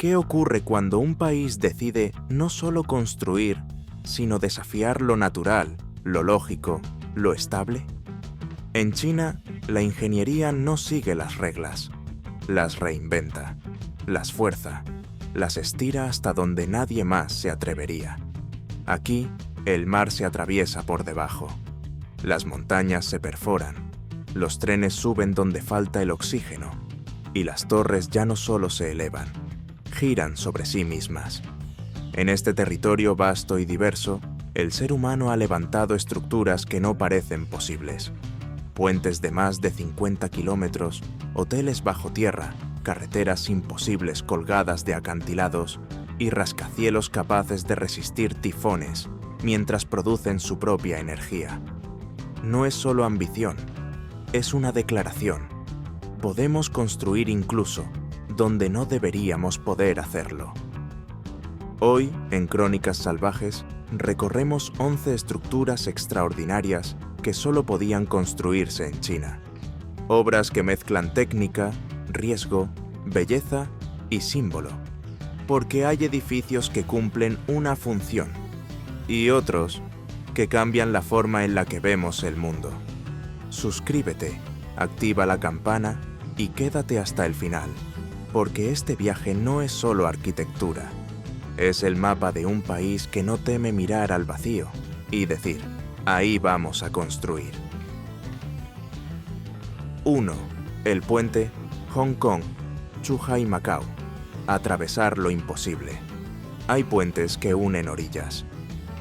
¿Qué ocurre cuando un país decide no solo construir, sino desafiar lo natural, lo lógico, lo estable? En China, la ingeniería no sigue las reglas, las reinventa, las fuerza, las estira hasta donde nadie más se atrevería. Aquí, el mar se atraviesa por debajo, las montañas se perforan, los trenes suben donde falta el oxígeno, y las torres ya no solo se elevan, giran sobre sí mismas. En este territorio vasto y diverso, el ser humano ha levantado estructuras que no parecen posibles. Puentes de más de 50 kilómetros, hoteles bajo tierra, carreteras imposibles colgadas de acantilados y rascacielos capaces de resistir tifones mientras producen su propia energía. No es solo ambición, es una declaración. Podemos construir incluso donde no deberíamos poder hacerlo. Hoy, en Crónicas Salvajes, recorremos 11 estructuras extraordinarias que solo podían construirse en China. Obras que mezclan técnica, riesgo, belleza y símbolo. Porque hay edificios que cumplen una función y otros que cambian la forma en la que vemos el mundo. Suscríbete, activa la campana y quédate hasta el final, porque este viaje no es solo arquitectura. Es el mapa de un país que no teme mirar al vacío y decir, ahí vamos a construir. 1. El puente Hong Kong, Zhuhai, Macao. Atravesar lo imposible. Hay puentes que unen orillas.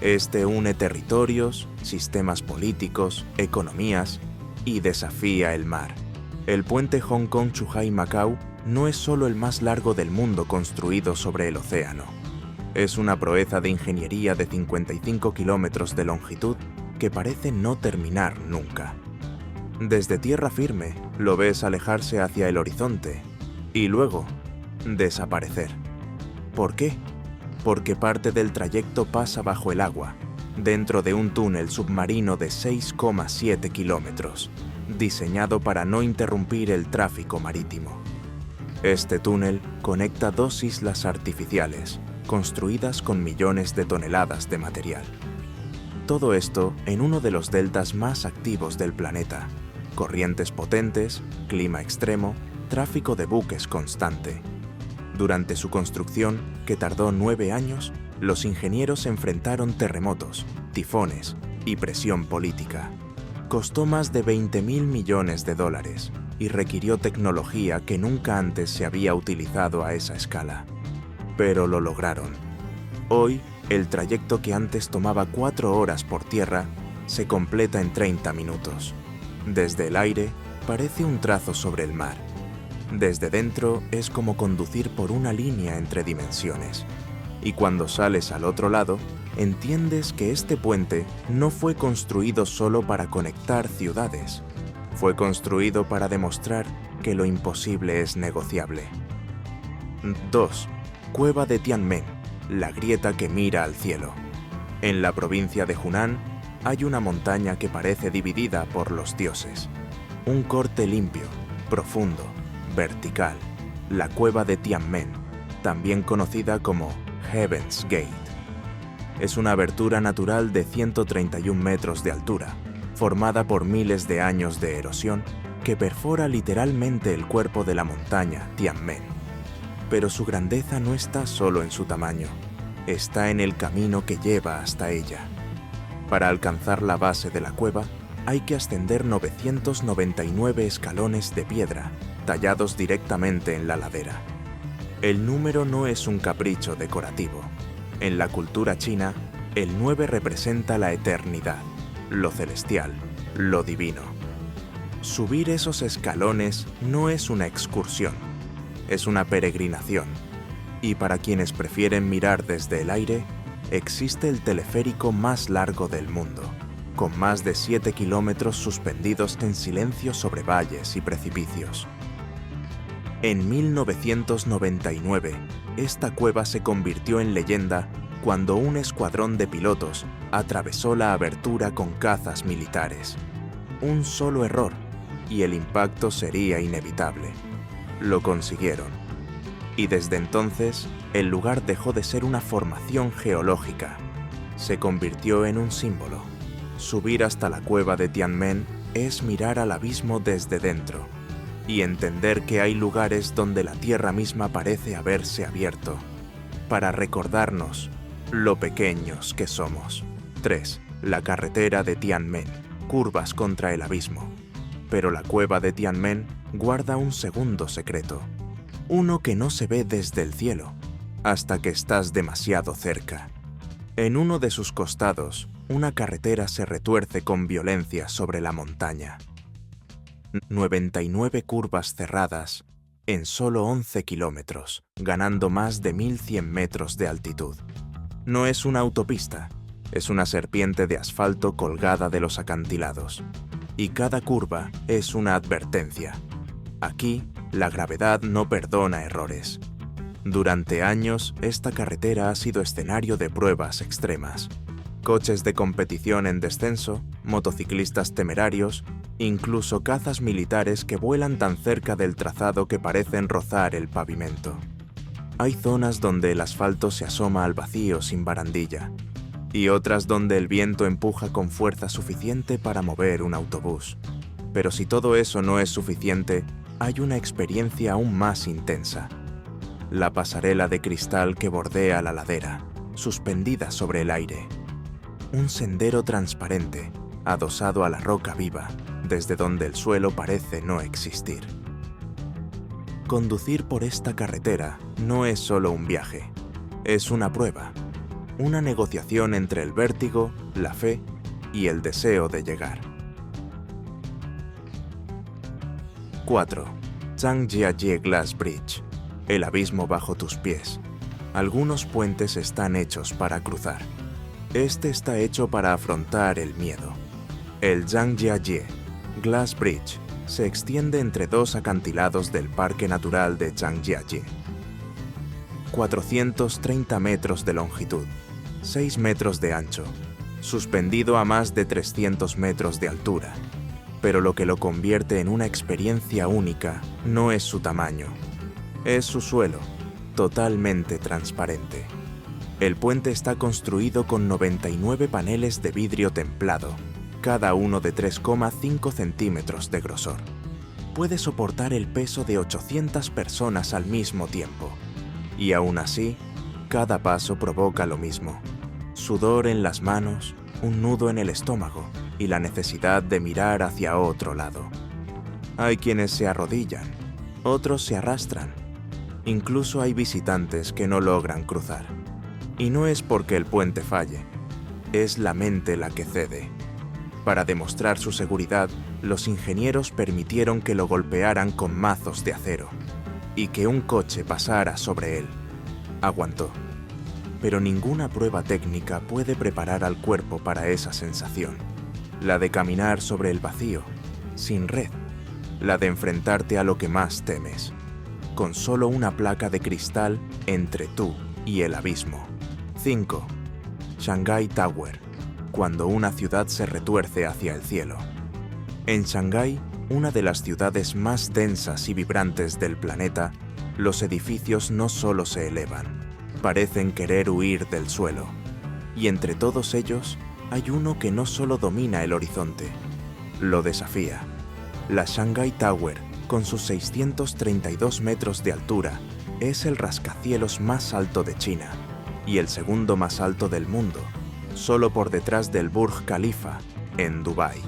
Este une territorios, sistemas políticos, economías y desafía el mar. El puente Hong Kong-Zhuhai, Macao no es solo el más largo del mundo construido sobre el océano. Es una proeza de ingeniería de 55 kilómetros de longitud que parece no terminar nunca. Desde tierra firme lo ves alejarse hacia el horizonte y luego desaparecer. ¿Por qué? Porque parte del trayecto pasa bajo el agua, dentro de un túnel submarino de 6,7 kilómetros, diseñado para no interrumpir el tráfico marítimo. Este túnel conecta dos islas artificiales, construidas con millones de toneladas de material. Todo esto en uno de los deltas más activos del planeta. Corrientes potentes, clima extremo, tráfico de buques constante. Durante su construcción, que tardó 9 años, los ingenieros enfrentaron terremotos, tifones y presión política. Costó más de 20.000 millones de dólares y requirió tecnología que nunca antes se había utilizado a esa escala. Pero lo lograron. Hoy, el trayecto que antes tomaba 4 horas por tierra se completa en 30 minutos. Desde el aire, parece un trazo sobre el mar. Desde dentro es como conducir por una línea entre dimensiones. Y cuando sales al otro lado, entiendes que este puente no fue construido solo para conectar ciudades. Fue construido para demostrar que lo imposible es negociable. 2. Cueva de Tianmen, la grieta que mira al cielo. En la provincia de Hunan hay una montaña que parece dividida por los dioses. Un corte limpio, profundo, vertical, la cueva de Tianmen, también conocida como Heaven's Gate. Es una abertura natural de 131 metros de altura, formada por miles de años de erosión que perfora literalmente el cuerpo de la montaña Tianmen. Pero su grandeza no está solo en su tamaño, está en el camino que lleva hasta ella. Para alcanzar la base de la cueva, hay que ascender 999 escalones de piedra, tallados directamente en la ladera. El número no es un capricho decorativo. En la cultura china, el 9 representa la eternidad, lo celestial, lo divino. Subir esos escalones no es una excursión, es una peregrinación. Y para quienes prefieren mirar desde el aire, existe el teleférico más largo del mundo, con más de 7 kilómetros suspendidos en silencio sobre valles y precipicios. En 1999, esta cueva se convirtió en leyenda cuando un escuadrón de pilotos atravesó la abertura con cazas militares. Un solo error y el impacto sería inevitable. Lo consiguieron. Y desde entonces, el lugar dejó de ser una formación geológica. Se convirtió en un símbolo. Subir hasta la cueva de Tianmen es mirar al abismo desde dentro y entender que hay lugares donde la tierra misma parece haberse abierto para recordarnos lo pequeños que somos. 3. La carretera de Tianmen, curvas contra el abismo. Pero la cueva de Tianmen guarda un segundo secreto, uno que no se ve desde el cielo, hasta que estás demasiado cerca. En uno de sus costados, una carretera se retuerce con violencia sobre la montaña. 99 curvas cerradas en solo 11 kilómetros, ganando más de 1100 metros de altitud. No es una autopista, es una serpiente de asfalto colgada de los acantilados. Y cada curva es una advertencia. Aquí, la gravedad no perdona errores. Durante años, esta carretera ha sido escenario de pruebas extremas. Coches de competición en descenso, motociclistas temerarios, incluso cazas militares que vuelan tan cerca del trazado que parecen rozar el pavimento. Hay zonas donde el asfalto se asoma al vacío sin barandilla, y otras donde el viento empuja con fuerza suficiente para mover un autobús. Pero si todo eso no es suficiente, hay una experiencia aún más intensa. La pasarela de cristal que bordea la ladera, suspendida sobre el aire. Un sendero transparente, adosado a la roca viva, desde donde el suelo parece no existir. Conducir por esta carretera no es solo un viaje, es una prueba, una negociación entre el vértigo, la fe y el deseo de llegar. 4. Zhangjiajie Glass Bridge, el abismo bajo tus pies. Algunos puentes están hechos para cruzar. Este está hecho para afrontar el miedo. El Zhangjiajie Glass Bridge se extiende entre dos acantilados del Parque Natural de Zhangjiajie. 430 metros de longitud, 6 metros de ancho, suspendido a más de 300 metros de altura. Pero lo que lo convierte en una experiencia única no es su tamaño, es su suelo, totalmente transparente. El puente está construido con 99 paneles de vidrio templado, cada uno de 3,5 centímetros de grosor. Puede soportar el peso de 800 personas al mismo tiempo. Y aún así, cada paso provoca lo mismo. Sudor en las manos, un nudo en el estómago y la necesidad de mirar hacia otro lado. Hay quienes se arrodillan, otros se arrastran. Incluso hay visitantes que no logran cruzar. Y no es porque el puente falle, es la mente la que cede. Para demostrar su seguridad, los ingenieros permitieron que lo golpearan con mazos de acero y que un coche pasara sobre él. Aguantó. Pero ninguna prueba técnica puede preparar al cuerpo para esa sensación. La de caminar sobre el vacío, sin red. La de enfrentarte a lo que más temes, con solo una placa de cristal entre tú y el abismo. 5. Shanghai Tower, cuando una ciudad se retuerce hacia el cielo. En Shanghái, una de las ciudades más densas y vibrantes del planeta, los edificios no solo se elevan, parecen querer huir del suelo. Y entre todos ellos, hay uno que no solo domina el horizonte, lo desafía. La Shanghai Tower, con sus 632 metros de altura, es el rascacielos más alto de China y el segundo más alto del mundo, solo por detrás del Burj Khalifa, en Dubái.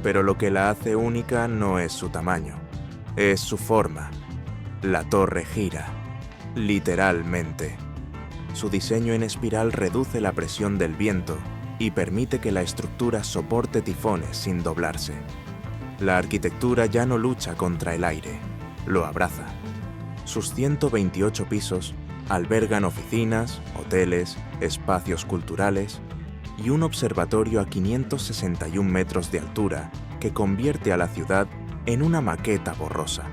Pero lo que la hace única no es su tamaño, es su forma. La torre gira, literalmente. Su diseño en espiral reduce la presión del viento y permite que la estructura soporte tifones sin doblarse. La arquitectura ya no lucha contra el aire, lo abraza. Sus 128 pisos albergan oficinas, hoteles, espacios culturales y un observatorio a 561 metros de altura que convierte a la ciudad en una maqueta borrosa.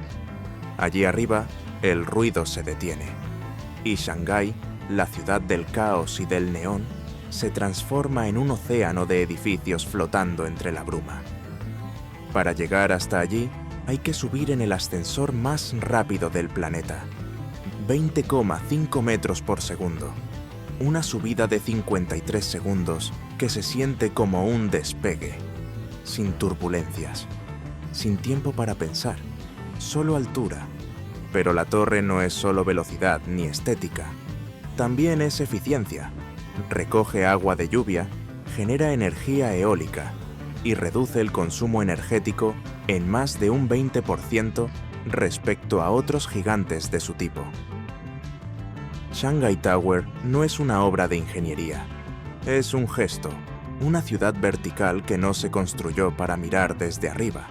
Allí arriba, el ruido se detiene y Shanghái, la ciudad del caos y del neón, se transforma en un océano de edificios flotando entre la bruma. Para llegar hasta allí, hay que subir en el ascensor más rápido del planeta. 20,5 metros por segundo. Una subida de 53 segundos que se siente como un despegue, sin turbulencias, sin tiempo para pensar, solo altura. Pero la torre no es solo velocidad ni estética, también es eficiencia. Recoge agua de lluvia, genera energía eólica y reduce el consumo energético en más de un 20% respecto a otros gigantes de su tipo. Shanghai Tower no es una obra de ingeniería, es un gesto, una ciudad vertical que no se construyó para mirar desde arriba,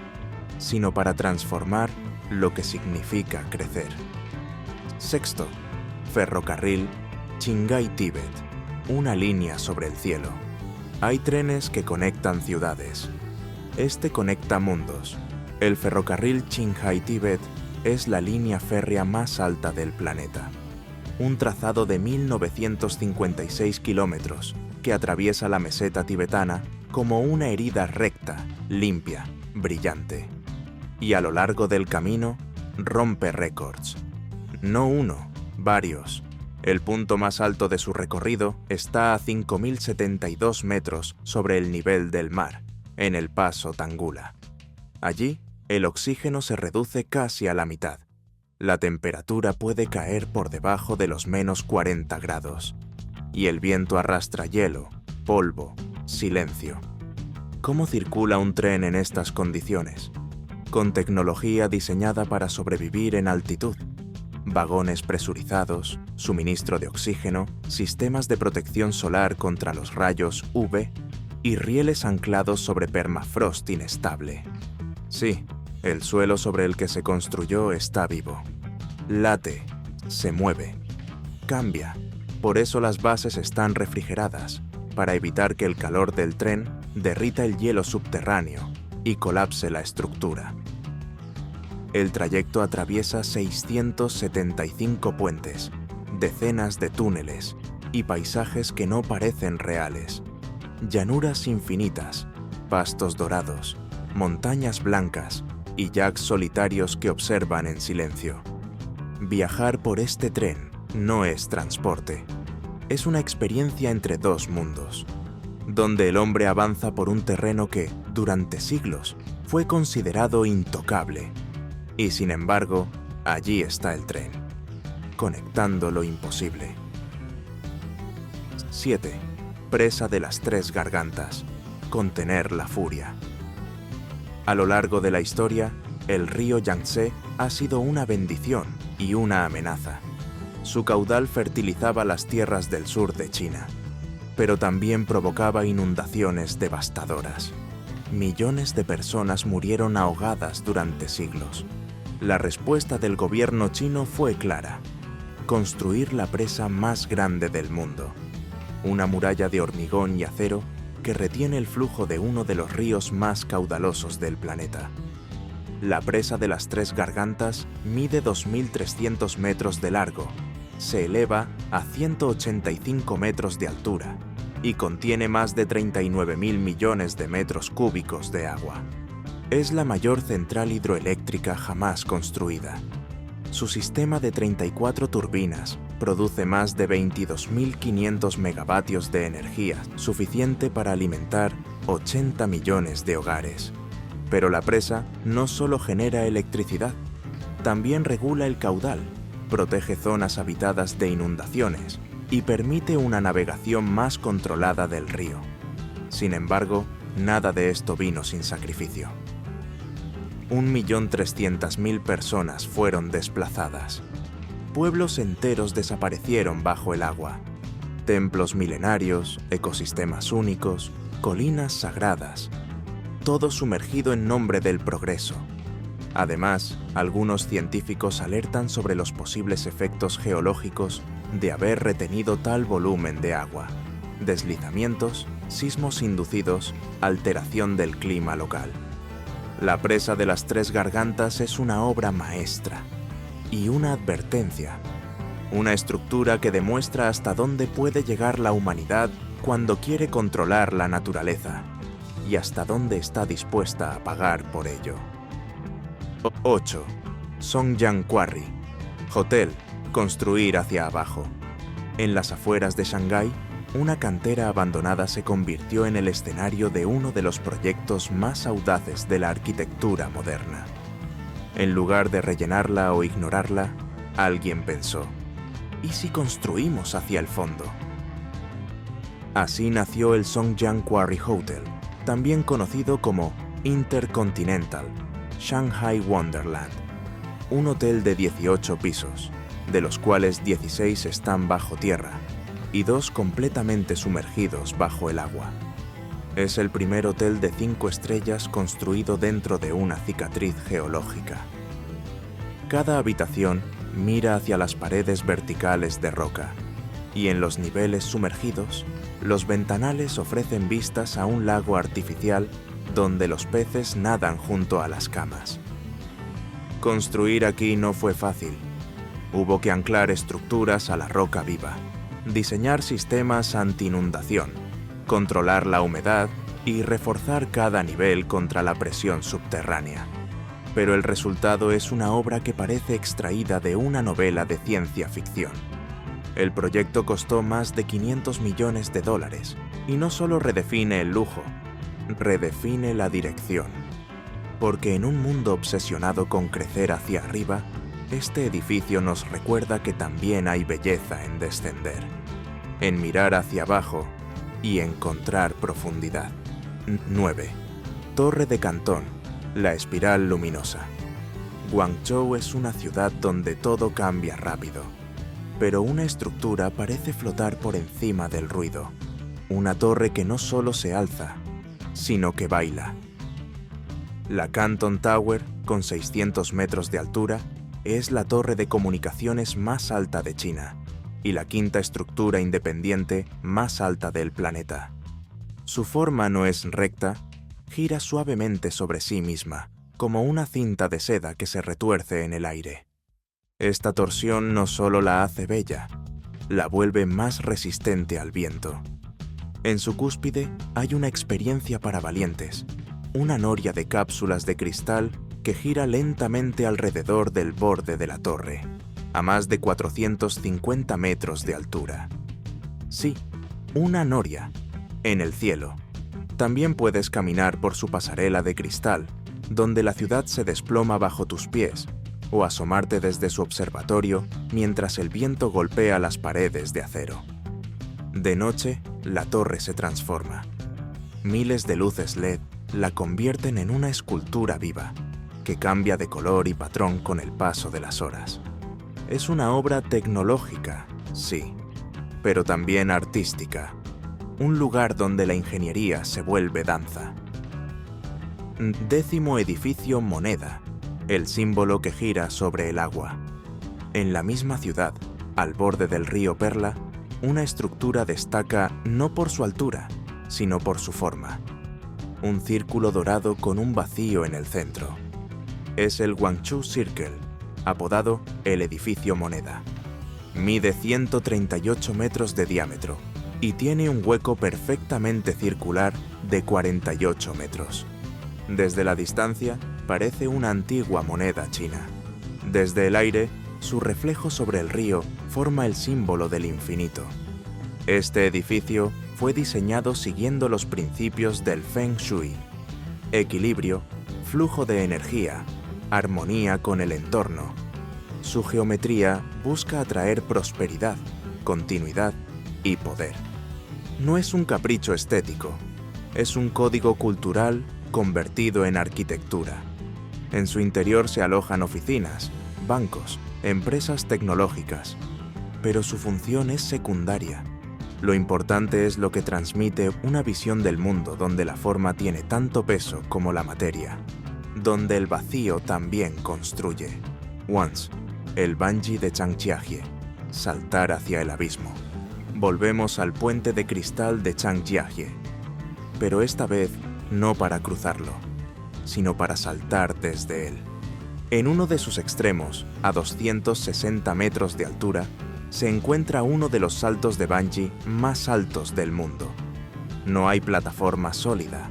sino para transformar lo que significa crecer. Sexto, ferrocarril Qinghai-Tíbet, una línea sobre el cielo. Hay trenes que conectan ciudades. Este conecta mundos. El ferrocarril Qinghai-Tíbet es la línea férrea más alta del planeta. Un trazado de 1956 kilómetros que atraviesa la meseta tibetana como una herida recta, limpia, brillante. Y a lo largo del camino, rompe récords. No uno, varios. El punto más alto de su recorrido está a 5.072 metros sobre el nivel del mar, en el paso Tangula. Allí, el oxígeno se reduce casi a la mitad. La temperatura puede caer por debajo de los menos 40 grados. Y el viento arrastra hielo, polvo, silencio. ¿Cómo circula un tren en estas condiciones? Con tecnología diseñada para sobrevivir en altitud. Vagones presurizados, suministro de oxígeno, sistemas de protección solar contra los rayos UV y rieles anclados sobre permafrost inestable. Sí, el suelo sobre el que se construyó está vivo. Late, se mueve, cambia. Por eso las bases están refrigeradas, para evitar que el calor del tren derrita el hielo subterráneo y colapse la estructura. El trayecto atraviesa 675 puentes, decenas de túneles y paisajes que no parecen reales. Llanuras infinitas, pastos dorados, montañas blancas y yaks solitarios que observan en silencio. Viajar por este tren no es transporte, es una experiencia entre dos mundos, donde el hombre avanza por un terreno que, durante siglos, fue considerado intocable. Y sin embargo, allí está el tren, conectando lo imposible. 7. Presa de las Tres Gargantas. Contener la furia. A lo largo de la historia, el río Yangtze ha sido una bendición y una amenaza. Su caudal fertilizaba las tierras del sur de China, pero también provocaba inundaciones devastadoras. Millones de personas murieron ahogadas durante siglos. La respuesta del gobierno chino fue clara: construir la presa más grande del mundo, una muralla de hormigón y acero que retiene el flujo de uno de los ríos más caudalosos del planeta. La presa de las Tres Gargantas mide 2.300 metros de largo, se eleva a 185 metros de altura y contiene más de 39.000 millones de metros cúbicos de agua. Es la mayor central hidroeléctrica jamás construida. Su sistema de 34 turbinas produce más de 22.500 megavatios de energía, suficiente para alimentar 80 millones de hogares. Pero la presa no solo genera electricidad, también regula el caudal, protege zonas habitadas de inundaciones y permite una navegación más controlada del río. Sin embargo, nada de esto vino sin sacrificio. 1.300.000 personas fueron desplazadas. Pueblos enteros desaparecieron bajo el agua. Templos milenarios, ecosistemas únicos, colinas sagradas. Todo sumergido en nombre del progreso. Además, algunos científicos alertan sobre los posibles efectos geológicos de haber retenido tal volumen de agua. Deslizamientos, sismos inducidos, alteración del clima local. La presa de las Tres Gargantas es una obra maestra y una advertencia, una estructura que demuestra hasta dónde puede llegar la humanidad cuando quiere controlar la naturaleza y hasta dónde está dispuesta a pagar por ello. 8. Songyang Quarry, hotel Construir hacia abajo. En las afueras de Shanghái, una cantera abandonada se convirtió en el escenario de uno de los proyectos más audaces de la arquitectura moderna. En lugar de rellenarla o ignorarla, alguien pensó, ¿y si construimos hacia el fondo? Así nació el Songjiang Quarry Hotel, también conocido como Intercontinental Shanghai Wonderland, un hotel de 18 pisos, de los cuales 16 están bajo tierra y 2 completamente sumergidos bajo el agua. Es el primer hotel de 5 estrellas construido dentro de una cicatriz geológica. Cada habitación mira hacia las paredes verticales de roca, y en los niveles sumergidos, los ventanales ofrecen vistas a un lago artificial donde los peces nadan junto a las camas. Construir aquí no fue fácil. Hubo que anclar estructuras a la roca viva, diseñar sistemas anti-inundación, controlar la humedad y reforzar cada nivel contra la presión subterránea. Pero el resultado es una obra que parece extraída de una novela de ciencia ficción. El proyecto costó más de $500 millones y no solo redefine el lujo, redefine la dirección. Porque en un mundo obsesionado con crecer hacia arriba, este edificio nos recuerda que también hay belleza en descender, en mirar hacia abajo y encontrar profundidad. 9. Torre de Cantón, la espiral luminosa. Guangzhou es una ciudad donde todo cambia rápido, pero una estructura parece flotar por encima del ruido. Una torre que no solo se alza, sino que baila. La Canton Tower, con 600 metros de altura, es la torre de comunicaciones más alta de China y la quinta estructura independiente más alta del planeta. Su forma no es recta, gira suavemente sobre sí misma, como una cinta de seda que se retuerce en el aire. Esta torsión no solo la hace bella, la vuelve más resistente al viento. En su cúspide hay una experiencia para valientes, una noria de cápsulas de cristal que gira lentamente alrededor del borde de la torre, a más de 450 metros de altura. Sí, una noria, en el cielo. También puedes caminar por su pasarela de cristal, donde la ciudad se desploma bajo tus pies, o asomarte desde su observatorio mientras el viento golpea las paredes de acero. De noche, la torre se transforma. Miles de luces LED la convierten en una escultura viva, que cambia de color y patrón con el paso de las horas. Es una obra tecnológica, sí, pero también artística, un lugar donde la ingeniería se vuelve danza. 10º edificio Moneda, el símbolo que gira sobre el agua. En la misma ciudad, al borde del río Perla, una estructura destaca no por su altura, sino por su forma. Un círculo dorado con un vacío en el centro. Es el Guangzhou Circle, apodado el edificio Moneda. Mide 138 metros de diámetro y tiene un hueco perfectamente circular de 48 metros. Desde la distancia, parece una antigua moneda china. Desde el aire, su reflejo sobre el río forma el símbolo del infinito. Este edificio fue diseñado siguiendo los principios del Feng Shui: equilibrio, flujo de energía, armonía con el entorno. Su geometría busca atraer prosperidad, continuidad y poder. No es un capricho estético, es un código cultural convertido en arquitectura. En su interior se alojan oficinas, bancos, empresas tecnológicas, pero su función es secundaria. Lo importante es lo que transmite una visión del mundo donde la forma tiene tanto peso como la materia, donde el vacío también construye. Once, el bungee de Changjiajie, saltar hacia el abismo. Volvemos al puente de cristal de Changjiajie, pero esta vez no para cruzarlo, sino para saltar desde él. En uno de sus extremos, a 260 metros de altura, se encuentra uno de los saltos de bungee más altos del mundo. No hay plataforma sólida,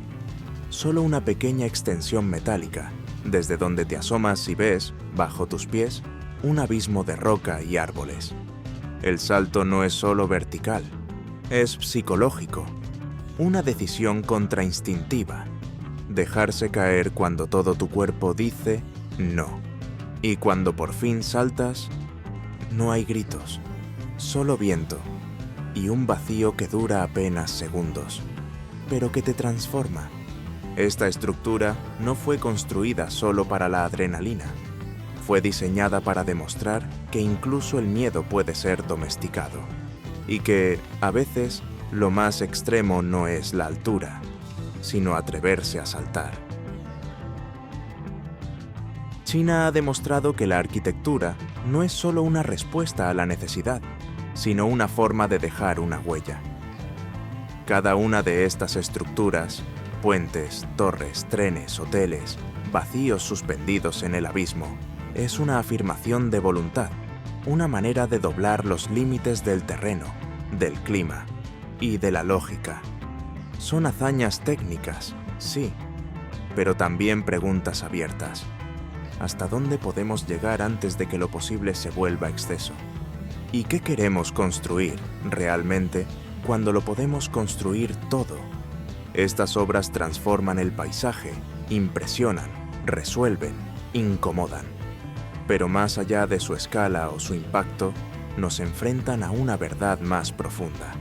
solo una pequeña extensión metálica, desde donde te asomas y ves, bajo tus pies, un abismo de roca y árboles. El salto no es solo vertical, es psicológico, una decisión contrainstintiva. Dejarse caer cuando todo tu cuerpo dice no. Y cuando por fin saltas, no hay gritos, solo viento y un vacío que dura apenas segundos, pero que te transforma. Esta estructura no fue construida solo para la adrenalina. Fue diseñada para demostrar que incluso el miedo puede ser domesticado y que, a veces, lo más extremo no es la altura, sino atreverse a saltar. China ha demostrado que la arquitectura no es solo una respuesta a la necesidad, sino una forma de dejar una huella. Cada una de estas estructuras, puentes, torres, trenes, hoteles, vacíos suspendidos en el abismo, es una afirmación de voluntad, una manera de doblar los límites del terreno, del clima y de la lógica. Son hazañas técnicas, sí, pero también preguntas abiertas. ¿Hasta dónde podemos llegar antes de que lo posible se vuelva exceso? ¿Y qué queremos construir, realmente, cuando lo podemos construir todo? Estas obras transforman el paisaje, impresionan, resuelven, incomodan. Pero más allá de su escala o su impacto, nos enfrentan a una verdad más profunda.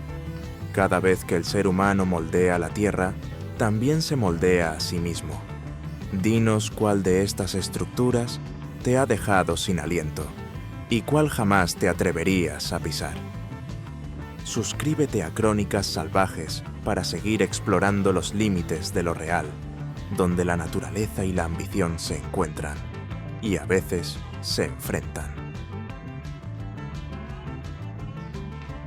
Cada vez que el ser humano moldea la Tierra, también se moldea a sí mismo. Dinos cuál de estas estructuras te ha dejado sin aliento y cuál jamás te atreverías a pisar. Suscríbete a Crónicas Salvajes para seguir explorando los límites de lo real, donde la naturaleza y la ambición se encuentran y a veces se enfrentan.